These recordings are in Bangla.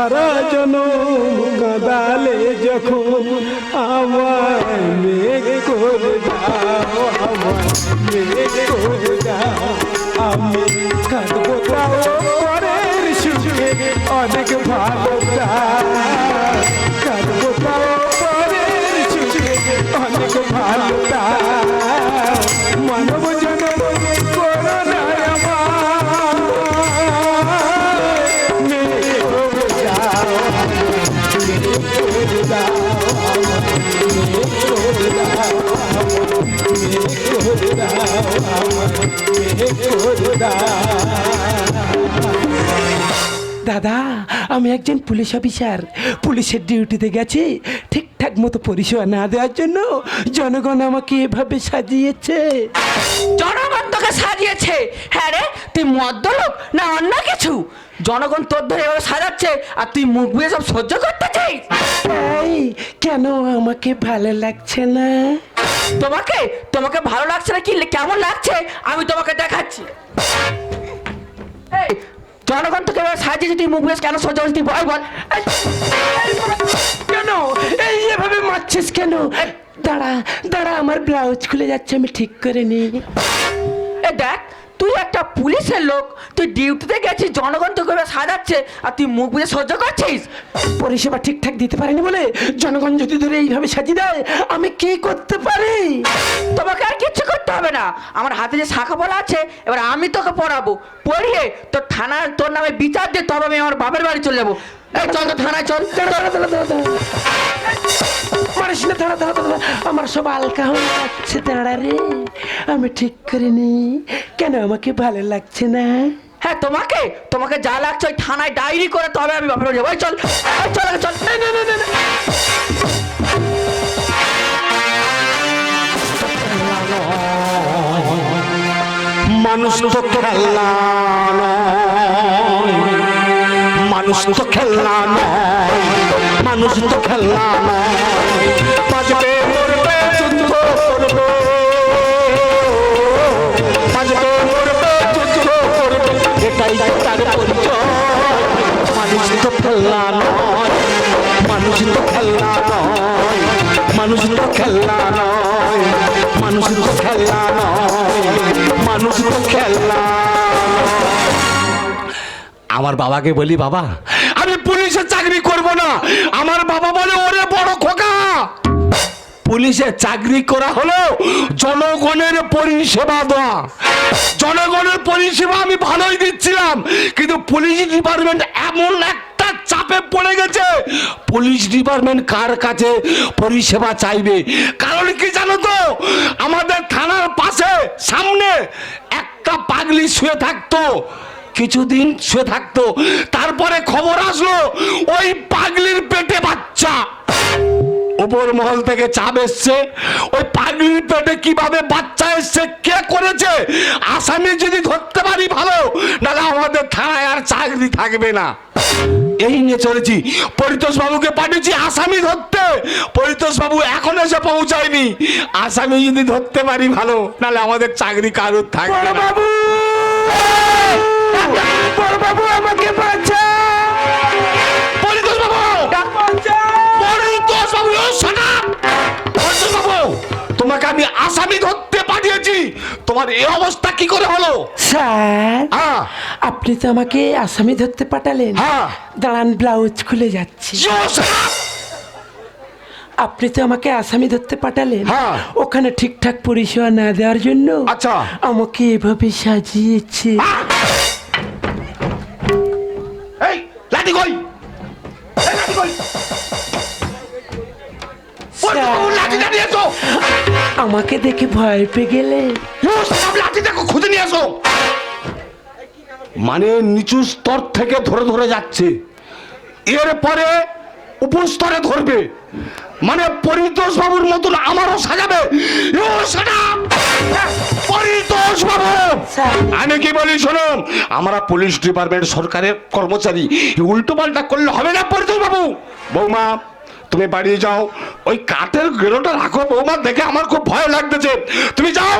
সারা জনম কাঁদালে যখন আমায় মেঘ করে দাও, আমায় মেঘ করে দাও। আমি কাঁদবো তাও পরের সুখে অনেক ভালো দাও, কাঁদবো তাও পরের সুখে অনেক ভালো দাও। মানব জনম করো না আমার মেঘ করে দাও, মেঘ করে দাও, মেঘ করে দাও, মেঘ করে দাও। দাদা, আমি একজন পুলিশ অফিসার, পুলিশের ডিউটিতে গেছি। ঠিকঠাক মতো পরিষেবা না দেওয়ার জন্য জনগণ আমাকে এভাবে সাজিয়েছে। জনগণ তোকে সাজিয়েছে? হ্যাঁ রে, তুই মদ্যলোক না অন্য কিছু? জনগণ তোর ধরে এভাবে সাজাচ্ছে আর তুই মুখ বুঝে সব সহ্য করতেছিস? এই কেন আমাকে ভালো লাগছে না? তোমাকে তোমাকে ভালো লাগছে না কি কেমন লাগছে আমি তোমাকে দেখাচ্ছি। এই, জনগণ তোকে এভাবে সাজিয়েছে, তুই মুখ বুঝে কেন সহ্য করছিস? তুই বল বল। কেন এই এভাবে মারছিস কেন? দাঁড়া দাঁড়া, আমার ব্লাউজ খুলে যাচ্ছে, আমি ঠিক করে নিই। এ দেখ, তুই একটা পুলিশের লোক, তুই ডিউটিতে গেছিস, জনগণ তোকে এভাবে সাজাচ্ছে আর তুই মুখ বুঝে সহ্য করছিস? পরিষেবা ঠিকঠাক দিতে পারেনি বলে জনগণ যদি ধরে এইভাবে সাজিয়ে দেয়, আমি কি করতে পারি? তোমাকে আর কিচ্ছু করতে হবে না। আমার হাতে যে শাখা পলা আছে, এবার আমি তোকে পড়াবো। পড়িয়ে তোর থানার তোর নামে বিচার দিয়ে তবে আমি আমার বাপের বাড়ি চলে যাবো। এই চল তো থানায় চল। মারিস না, দাঁড়া দাঁড়া দাঁড়া, আমার সব হালকা হয়ে যাচ্ছে। দাঁড়া রে, আমি ঠিক করে নি। কেন আমাকে ভালো লাগছে না? হ্যাঁ, তোমাকে তোমাকে যা লাগছে ওই থানায় ডায়েরি করে তবে আমি বাপের বাড়ি যাবো। এই চল, এই চল চল। না না না না, মানুষ তো খেলনা নয়, মানুষ তো খেলনা নয়, মানুষ তো খেলনা নয়। বাজবে মরবে যুদ্ধ করবে, বাজবে মরবে যুদ্ধ করবে, এটাই তার পরিচয়। মানুষ তো খেলনা নয়, মানুষ তো খেলনা নয়, মানুষ তো খেলনা নয়, মানুষ তো খেলনা নয়, মানুষ তো খেলনা। আমার বাবাকে বলি, বাবা আমি পুলিশের চাকরি করব না। আমার বাবা বলে, ওরে বড় খোকা, পুলিশের চাকরি করা হলো জনগণের পরিষেবা দেওয়া। জনগণের পরিষেবা আমি ভালোই দিচ্ছিলাম, কিন্তু পুলিশ ডিপার্টমেন্ট এমন একটা চাপে পড়ে গেছে, পুলিশ ডিপার্টমেন্ট কার কাছে পরিষেবা চাইবে? কারণ কি জানো তো, আমাদের থানার পাশে সামনে একটা পাগলি শুয়ে থাকতো, কিছুদিন শুয়ে থাকতো, তারপরে খবর আসলো ওই পাগলির পেটে বাচ্চা। উপর মহল থেকে চাপ এসছে, ওই পাগলির পেটে কিভাবে বাচ্চা এসছে, কে করেছে, আসামি যদি ধরতে পারি ভালো, নাহলে আমাদের থানায় আর চাকরি থাকবে না। এই নিয়ে চলেছি। পরিতোষ বাবুকে পাঠিয়েছি আসামি ধরতে, পরিতোষ বাবু এখন এসে পৌঁছায়নি। আসামি যদি ধরতে পারি ভালো, নাহলে আমাদের চাকরি কারোর থাকবে না। বাবু, বড় বাবু আমাকে বাঁচা। পরিতোষ বাবু, পরিতোষ বাবু, পরিতোষ বাবু, তোমাকে আমি আসামি ধরতে পাঠিয়েছি, তোমার এই অবস্থা কি করে হলো? স্যার, হ্যাঁ আপনি তো আমাকে আসামি ধরতে পাঠালেন। হ্যাঁ, দাঁড়ান, ব্লাউজ খুলে যাচ্ছে। আপনি তো আমাকে আসামি ধরতে পাঠালেন, হ্যাঁ। ওখানে ঠিকঠাক পরিষেবা না দেওয়ার জন্য আচ্ছা, আমাকে এভাবে সাজিয়েছে। এই লাঠি কই, এই লাঠি কই, লাঠিটা নিয়ে এসো। আমাকে দেখে ভয় পেয়ে গেলে? লাঠি দেখো, খুঁজে নিয়ে এসো। মানে নিচু স্তর থেকে ধরে ধরে যাচ্ছে, এরপরে উপর স্তরে ধরবে, মানে পরিতোষ বাবুর মতন আমারও সাজাবে। পরিতোষ বাবু, আমি কি বলি শোনো, আমরা পুলিশ ডিপার্টমেন্ট সরকারের কর্মচারী, উল্টো পাল্টা করলে হবে না। পরিতোষ বাবু, বৌমা তুমি বাড়ি যাও, ওই কাঠের গেরোটা রাখো বৌমা, দেখে আমার খুব ভয় লাগতেছে। তুমি যাও,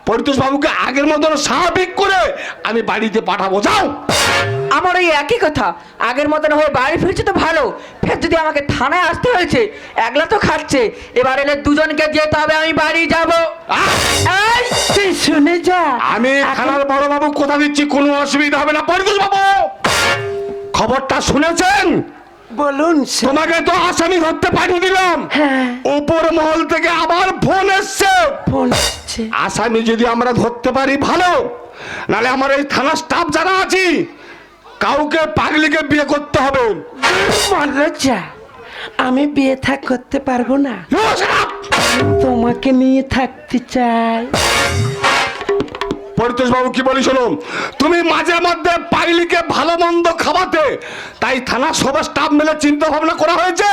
পরিতোষ বাবুকে আগের মতন স্বাভাবিক করে আমি বাড়িতে পাঠাবো, যাও। আমার ওই একই কথা, আগের মতন হয়ে বাড়ি ফিরছে তো ভালো, ফের যদি আমাকে থানায় আসতে হয়েছে, একলা তো খাচ্ছে, এবার এলে দুজনকে যেতে হবে, আমি বাড়ি যাব। এই, তুই শুনে যা। আমি থানার বড় বাবু কথা দিচ্ছি, কোনো অসুবিধা হবে না। পরিতোষ বাবু, খবরটা শুনেছেন? বলুন স্যার। তোমাকে তো আসামি ধরতে পাঠিয়ে দিলাম, হ্যাঁ, উপর মহল থেকে আবার ফোন এসছে। ফোন আসছে। আসামি যদি আমরা ধরতে পারি ভালো, নালে আমার এই থানা স্টাফ যারা আছি কাউকে পাগলিকে বিয়ে করতে হবে। মহারাজা, আমি বিয়ে থাক করতে পারবো না, No, shut up! তোমাকে নিয়ে থাকতে চাই। পরিতোষ বাবু কি বলি শোনো, তুমি মাঝে মধ্যে পাগলিকে ভালো মন্দ খাওয়াতে, তাই থানা সব স্টাফ মিলে চিন্তা ভাবনা করা হয়েছে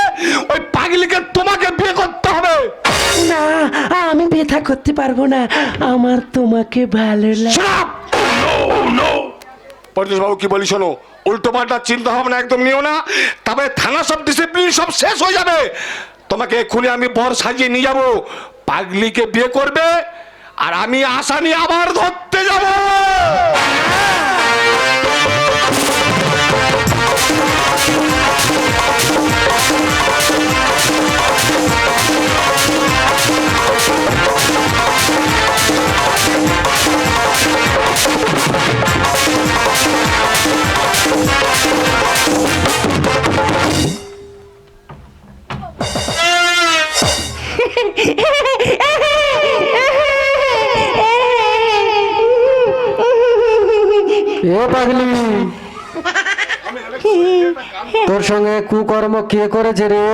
ওই পাগলিকে তোমাকে বিয়ে করতে হবে। না, আমি বিয়ে থাক করতে পারবো না, আমার তোমাকে ভালো লাগে। Shut up! No, no! Paritosh বাবু কি বলি শোনো, উল্টো পাল্টা চিন্তা ভাবনা একদম নিও না, তবে থানা সব ডিসিপ্লিন সব শেষ হয়ে যাবে। তোমাকে এক্ষুনি আমি বর সাজিয়ে নিয়ে যাব, পাগলিকে বিয়ে করবে, আর আমি আসামি আবার ধরতে যাব। এ পাগলি, তোর সঙ্গে কুকর্ম কে করেছে রে?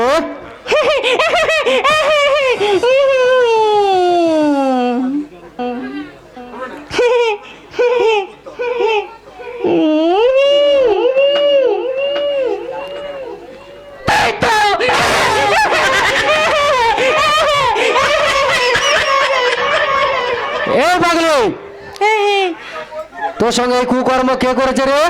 এ পাগলি, তোর সঙ্গে এই কুকর্ম কে করেছে রে?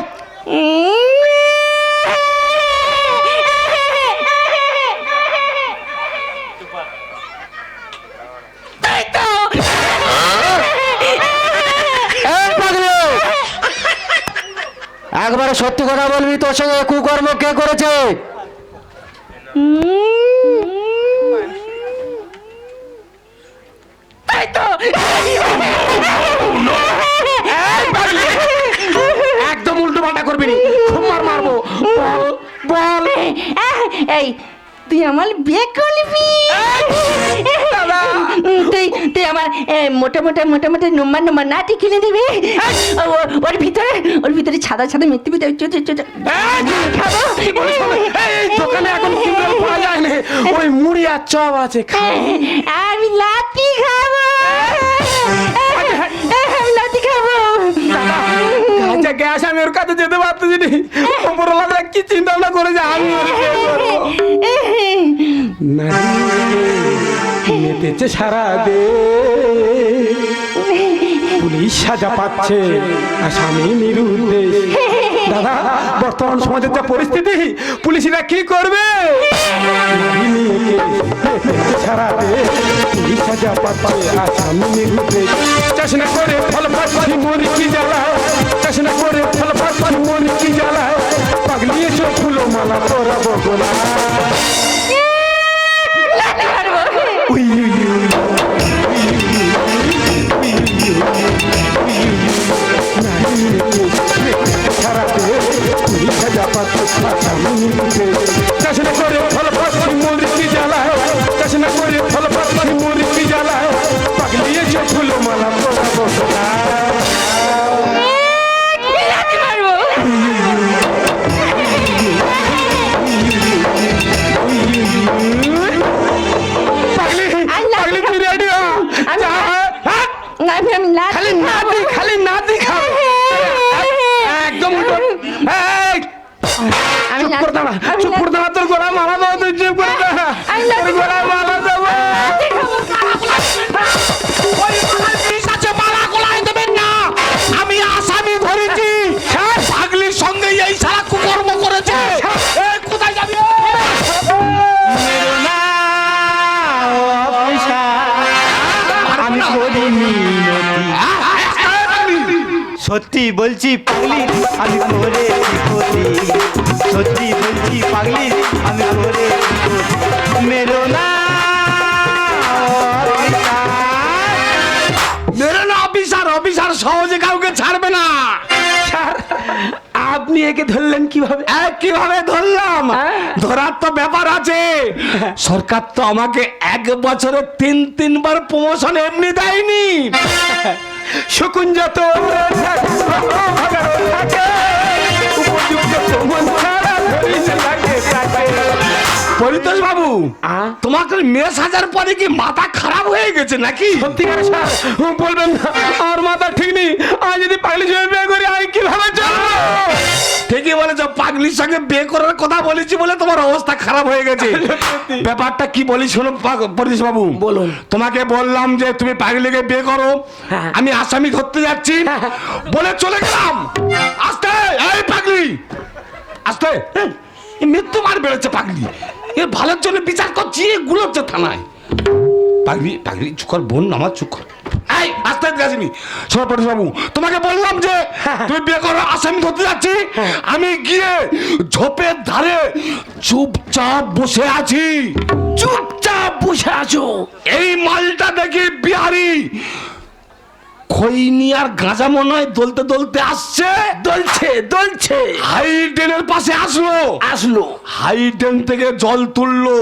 এই পাগলি, একবারে সত্যি কথা বলবি, তোর সঙ্গে এই কুকর্ম কে করেছে? একদম উল্টো পাল্টা করবি নি, খুব মার মারবো। বল বল। এই তুই আমার বিয়ে করবি? তুই আমার মোটা মোটা মোটা মোটা নম্বর নম্বর নাটি কিনে দিবি? ওর ভিতরে ছাদা ছাদা মিথ্যে খাবো। এই দোকানে এখন কিনতে পাওয়া যায় না, ওই মুড়ি আর চপ আছে, খাও। আমি লাতি খাবো, আমি লাতি খাবো। আচ্ছা, গ্যাস আমি ওর কাছে যেতে পারতেছি না, ওপরওয়ালা কি চিন্তা ভাবনা করেছে আমি ওর বিয়ে করবো। মেতেছে সারা দে, পুলিশ সাজা পাচ্ছে আসামি নিরুদ্দেশ। দাদা, বর্তমান সমাজের যা পরিস্থিতি, পুলিশরা কি করবে? সারা দে, পুলিশ সাজা পাচ্ছে আসামি নিরুদ্দেশ। চাষনা করে ফল পাচ্ছি মরি কি জ্বালায়, চাষনা করে ফল পাচ্ছি মরি কি জ্বালায়, পাগলিয়ে চোখ ফুলো মালা তোরা বগলা। উই উই উই চাষনা করে ফল পাচ্ছি মরি কি জ্বালায়, চাষনা করে ফল পাচ্ছি মরি কি জ্বালায়, পাগলিয়ে চোখ ফুলো মালা তোরা বগলা। খালি নাতি খাও, একদম উল্টো। চুপ করে দাঁড়া, চুপ করে বলছি পাগলি আমি করেছি ক্ষতি, সত্যি বলছি পাগলি আমি করেছি ক্ষতি, মেরো না মেরে না অফিসার, অফিসার সহজে কাউকে ছাড়বে না। স্যার আপনি একে ধরলেন কিভাবে? কিভাবে ধরলাম? ধরার তো ব্যাপার আছে। সরকার তো আমাকে 1 বছরে 3বার প্রমোশন এমনি দেয়নি। শকুন যত পরিতোষ বাবু, তোমাকে মেয়ে সাজার পরে কি মাথা খারাপ হয়ে গেছে নাকি? সত্যিকার স্যার বলবেন না, আর মাথা ঠিক নেই। আমি যদি পাগলি সঙ্গে বিয়ে করি আমি কিভাবে চলবো? ঠিকই বলেছ, পাগলির সঙ্গে বিয়ে করার কথা বলেছি বলে তোমার অবস্থা খারাপ হয়ে গেছে। ব্যাপারটা কি বলি শোনো পরিতোষ বাবু, বলুন। তোমাকে বললাম যে তুমি পাগলিকে বিয়ে করো, আমি আসামি ধরতে যাচ্ছি বলে চলে গেলাম। আস্তে, এই পাগলি আস্তে, মৃত্যু মার বেড়েছে পাগলি, এর ভালোর জন্য বিচার করছি, গুলোচ্ছে থানায়। পাগলি পাগলি চুপ কর বোন, আমার চুপ কর। এই আস্তে গেছিনি। শোনো পরেশ বাবু, তোমাকে বললাম যে তুমি বিয়ে করো, আসামি ধরতে যাচ্ছি। আমি গিয়ে ঝোপের ধারে চুপচাপ বসে আছি। চুপচাপ বসে আছো, এই মালটা দেখি বিহারি খৈনি আর গাঁজা মনে হয় দলতে দলতে আসছে, দলছে হাই ড্রেনের পাশে আসলো হাই ড্রেন থেকে জল তুললো,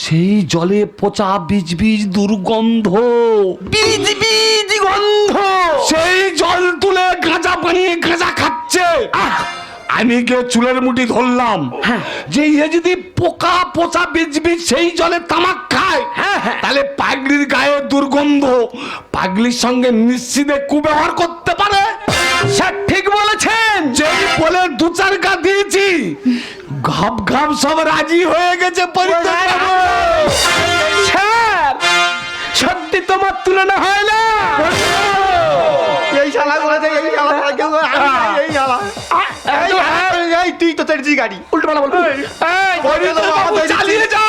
সেই জলে পচা বীজ বীজ দুর্গন্ধ, বীজ বীজ গন্ধ। সেই জল তুলে গাঁজা বানিয়ে গাঁজা খাচ্ছে। আমি গিয়ে চুলের মুঠি ধরলাম যে এ যদি পোকা পচা বীজ বীজ সেই জলে তামাক খায় তাহলে পাগলির গায়ে দুর্গন্ধ, পাগলির সঙ্গে নিশ্চিতে কুব্যবহার করতে পারে। স্যার ঠিক বলেছেন। যেই বলে 2-4 গা দিয়েছি, ঘাপ ঘাপ সব রাজি হয়ে গেছে। স্যার সত্যি তোমার তুলনা হয় না। এই শালা করেছে, এই শালা কেউ এই শালা এই তুই তো তেরজি গাড়ি উল্টো পালা বলবো। চালিয়ে যাও।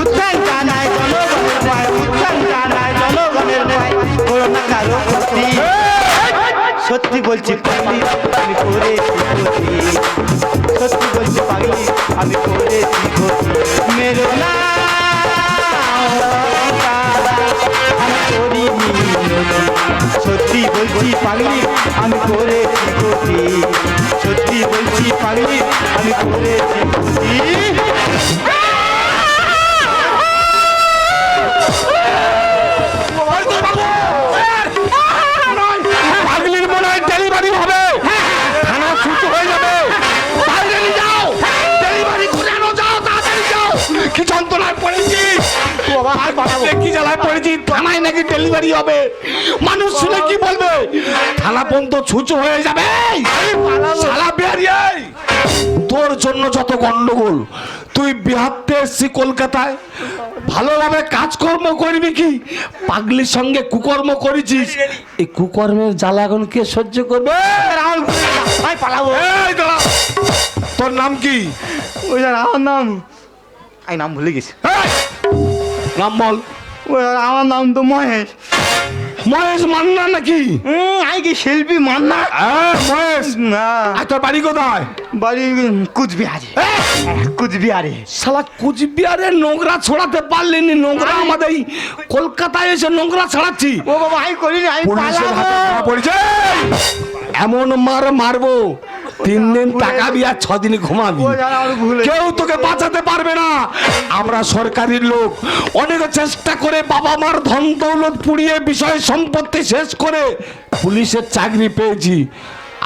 উত্থান জানায় জনগণের ভয়, উত্থান জানায় জনগণের ভয়, করো না কারো ক্ষতি, সত্যি বলছি পাগলি আমি করেছি ক্ষতি, সত্যি বলছি পাগলি আমি করেছি ক্ষতি, মেরো না আমি করিনি নদী, সত্যি বলছি পাগলি আমি করেছি ক্ষতি, সত্যি বলছি পাগলি আমি করেছি ক্ষতি। পাগলির মনে হয় ডেলিভারি হবে, থানা ছুটো হয়ে যাবে। বাইরে নিয়ে যাও, ডেলিভারি করে আনো, যাও তাড়াতাড়ি যাও। কি যন্ত্রণায় পড়েছি, কি জ্বালায় পড়েছি, থানায় নাকি ডেলিভারি হবে। মানুষ শুনে কি বলবে, থানা পর্যন্ত ছুচো হয়ে যাবে। শালা বেরিয়ে তোর জন্য যত গন্ডগোল, তুই বিহারতে এসছি কলকাতায়, ভালোভাবে কাজকর্ম করবি কি, পাগলির সঙ্গে কুকর্ম করেছিস, এই কুকর্মের জ্বালা এখন কে সহ্য করবে? আমি পালাবো। এই দাঁড়া, তোর নাম কি? ওই আমার নাম, আমি নাম ভুলে গেছি। এই, নাম বল। ওই আমার নাম তো মহেশ। মহেশ মান্না নাকি? আমি কি শিল্পী মান্না? মহেশ, না, আর তোর বাড়ি কোথায়? বাড়ি কুচবিহারে। কুচবিহারে। শালা কুচবিহারে নোংরা ছড়াতে পারলিনি, নোংরা আমাদের এই কলকাতায় এসে নোংরা ছড়াচ্ছি। ও বাবা আমি করিনি, আমি পুলিশের পালাবো। হাতে ধরা পড়েছে। এমন মার মারবো 3 দিন টাকা দিয়ে 6 দিন ঘুমাবি, ও জানা আমার ভুল হয়েছে। কেউ তোকে বাঁচাতে পারবে না। আমরা সরকারি লোক, অনেক চেষ্টা করে বাবা মার ধন দৌলত পুড়িয়ে বিষয় সম্পত্তি শেষ করে পুলিশের চাকরি পেয়েছি।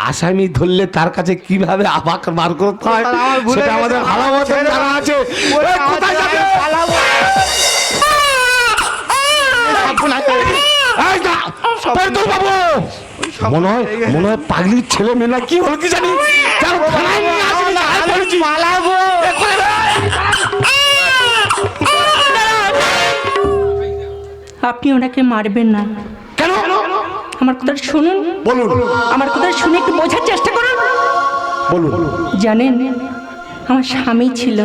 আসামি ধরলে তার কাছে কিভাবে আবাক বার করতে হয় আমার ভুল সেটা হয়ে আমাদের গেছে। ভালো মতো জানা আছে। ওই এই, কোথায় যাবে? পালাবো। এই যা, পরিতোষ বাবু, মনে হয় পাগলির ছেলে মেয়ে না কি হলো কি জানি, কেন থানায় নিয়ে আসবি না? আমি বলছি, পালাবো। আপনি ওনাকে মারবেন না, কেন? আমার কথা শুনুন, বলুন আমার কথা শুনে একটু বোঝার চেষ্টা করুন। বলুন। জানেন আমার স্বামী ছিল,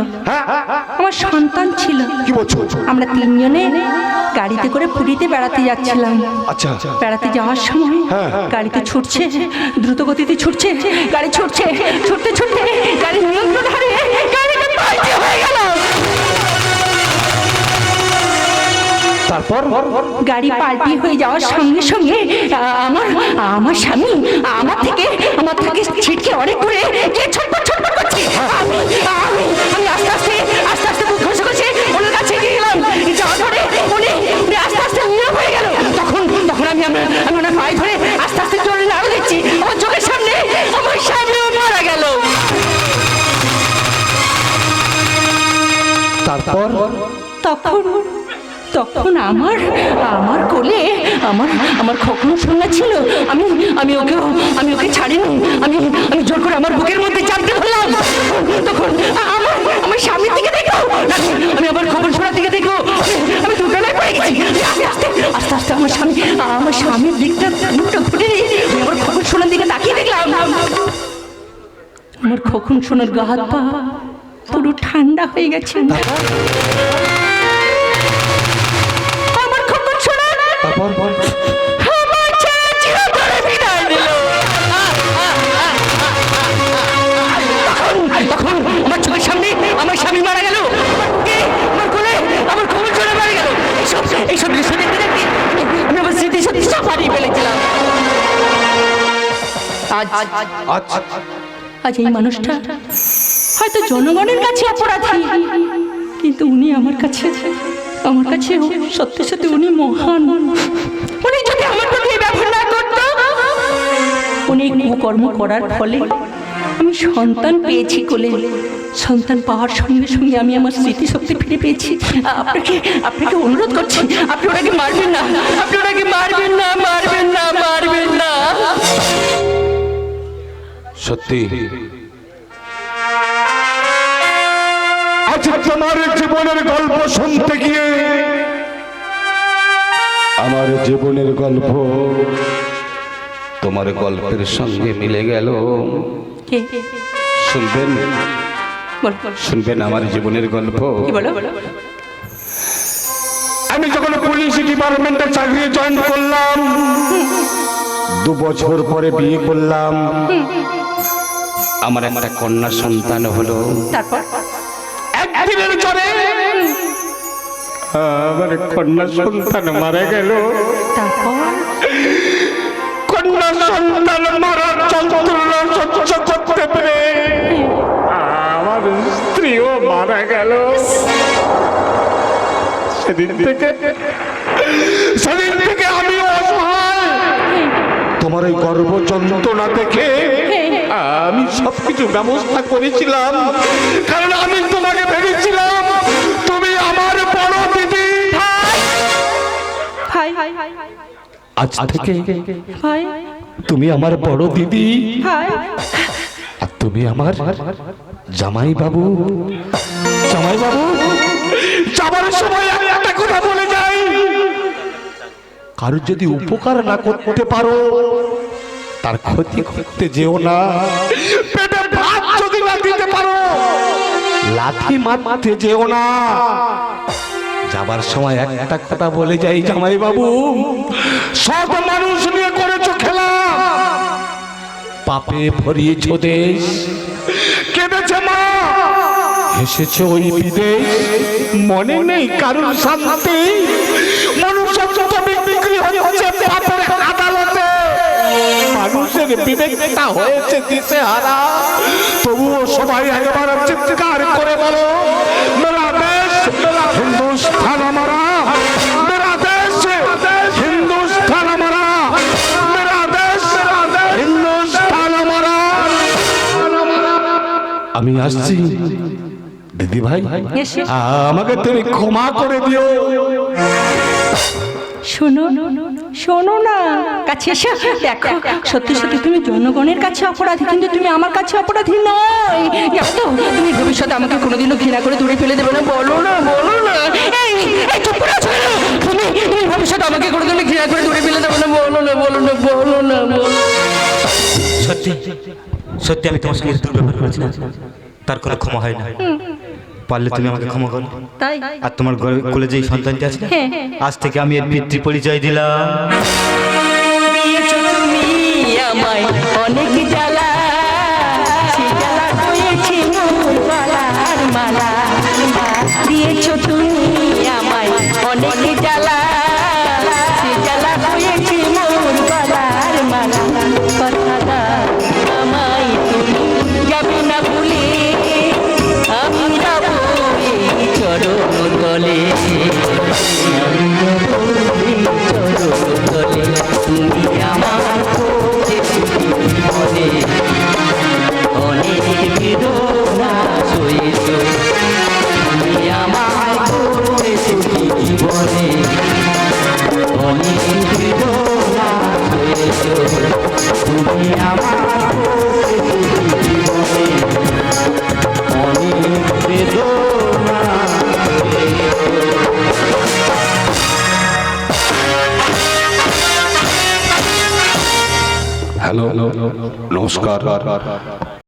আমার সন্তান ছিল। কি বলছো? আমরা তিনজনে গাড়িতে করে পুরীতে বেড়াতে যাচ্ছিলাম। আচ্ছা বেড়াতে যাওয়ার সময় গাড়িতে ছুটছে, দ্রুত গতিতে ছুটছে, গাড়ি ছুটছে, ছুটতে ছুটতে গাড়ি নিয়ন্ত্রণ হারিয়ে গাড়িটা পাল্টে হয়ে গেল। তারপর গাড়ি পাল্টি হয়ে যাওয়ার সঙ্গে সঙ্গে আমার স্বামী আমার থেকে ছিটকে অনেক দূরে গিয়ে ছটপট ছটপট করছে। আমি আস্তে আস্তে বুক ঘষে ঘষে ওনার কাছে গিয়ে গেলাম। যাওয়া ধরে উনি আস্তে আস্তে নীরব হয়ে গেল। তখন আমি ওনার পায়ে ধরে আস্তে আস্তে জোরে নাড়ু দিচ্ছি। আমার চোখের সামনে আমার স্বামীও মারা গেল। তারপর তখন আমার কোলে আমার খোকনো সঙ্গে ছিল। আমি ওকে ছাড়িনি। আমি জোর করে আমার বুকের মধ্যে চাপতে ধরলাম। তখন আমার স্বামীর দিকে দেখো, আমি আবার খবর শোনার দিকে দেখো, আমি দুবেলায় পড়ে গেছি। আস্তে আস্তে আমার স্বামীর দিকটা মুখটা ঘুরে নিয়ে আমি আবার খবর শোনার দিকে তাকিয়ে দেখলাম। আমার খোকন সোনার গা হাত পা পুরো ঠান্ডা হয়ে গেছে। তখন আমার চোখের সামনে আমার স্বামী মারা গেল, আমার কোলে আমার খবর চলে মারা গেল। এইসব দৃশ্য দেখতে দেখতে আমি আমার স্মৃতি সত্যি সব হারিয়ে ফেলেছিলাম। আজ এই মানুষটা হয়তো জনগণের কাছে অপরাধী, কিন্তু উনি আমার কাছে সত্যি সত্যি উনি মহান। উনি যদি আমার প্রতি ব্যবহার না করত, উনি কুকর্ম করার ফলে আমি সন্তান পেয়েছি কোলে। সন্তান পাওয়ার সঙ্গে সঙ্গে আমি আমার স্মৃতিশক্তি ফিরে পেয়েছি। আপনাকে অনুরোধ করছি, আপনি ওনাকে মারবেন না, আপনি ওনাকে মারবেন না, মারবেন না, মারবেন না। সত্যি আচ্ছা, তোমার জীবনের গল্প শুনতে গিয়ে আমার জীবনের গল্প তোমার গল্পের সঙ্গে মিলে গেল। শুনবেন আমার জীবনের গল্প। আমি যখন পুলিশ ডিপার্টমেন্টে চাকরি জয়েন করলাম, 2 বছর পরে বিয়ে করলাম, আমার একটা কন্যা সন্তান হলো। তারপর একদিনের জ্বরে আমার কন্যা সন্তান মারা গেল। কন্যা সন্তান মারার যন্ত্রণা সহ্য করতে পেরে আমার স্ত্রীও মারা গেল। সেদিন থেকে আমি অসহায়। তোমার এই গর্ভ যন্ত্রণা দেখে আমি সবকিছু ব্যবস্থা করেছিলাম, কারণ আমি তোমাকে ভেবেছিলাম তুমি আমার বড় দিদি। আজ থেকে তুমি আমার বড় দিদি, আর তুমি আমার জামাই বাবু। যাবার সময় আমি একটা কথা বলে যাই, কারোর যদি উপকার না করতে পারো তার ক্ষতি করতে যেও না। পেটে ভাত যদি না দিতে পারো লাথি মারতে যেও না। যাবার সময় একটা কথা বলে যাই, জামাই বাবু, সব মানুষ নিয়ে করেছো খেলা, পাপে ভরিয়েছ দেশ, কেঁদেছে মা, হেসেছ ওই বিদেশ, মনে নেই কারুর শান্তি, মনুষ্যত্ব বিক্রি হচ্ছে পাপের আদালতে, মানুষের বিবেকটা হয়েছে দিশেহারা। তবুও সবাই একবার চিৎকার করে বলো, মেরা দেশ হিন্দুস্তান আমারা, মেরা দেশ হিন্দুস্তান আমারা, মেরা দেশ হিন্দুস্তান আমারা। আমি আসছি দিদি ভাই, আমাকে তুমি ক্ষমা করে দিও। শোনো না, কাছে এসে দেখো, সত্যি সত্যি তুমি জনগণের কাছে অপরাধী, কিন্তু তুমি আমার কাছে অপরাধী নয়। তুমি ভবিষ্যতে আমাকে কোনোদিনও ঘৃণা করে দূরে ফেলে দেবে না। বলো না। তুমি ভবিষ্যতে আমাকে কোনোদিনও ঘৃণা করে দূরে ফেলে দেবে না। বলো না। সত্যি আমি তোমার সঙ্গে দুর্ব্যবহার করেছি না, তার কোনো ক্ষমা হয় না। পারলে তুমি আমাকে ক্ষমা করো। তাই আর তোমার কোলে যে সন্তানটি আছে না, হ্যাঁ। আজ থেকে আমি এর পিতৃ পরিচয় দিলাম। দিয়েছো তুমি আমায় অনেক জ্বালা, সে জ্বালা হয়েছে মোর গলার মালা। দিয়েছো তুমি আমায় অনেক জ্বালা, সে জ্বালা হয়েছে মোর গলার মালা। কথা দাও আমায় তুমি যাবে না ভুলে, আমি যাবো এই চরণ তলে, আমি যাবো এই চরণ তলে। তুমি আমার জীবনে অনেক বেদনা সইছ, তুমি আমার জীবনে অনেক বেদনা সইছ, তুমি আমার জীবনে অনেক বেদনা। হ্যালো, নমস্কার।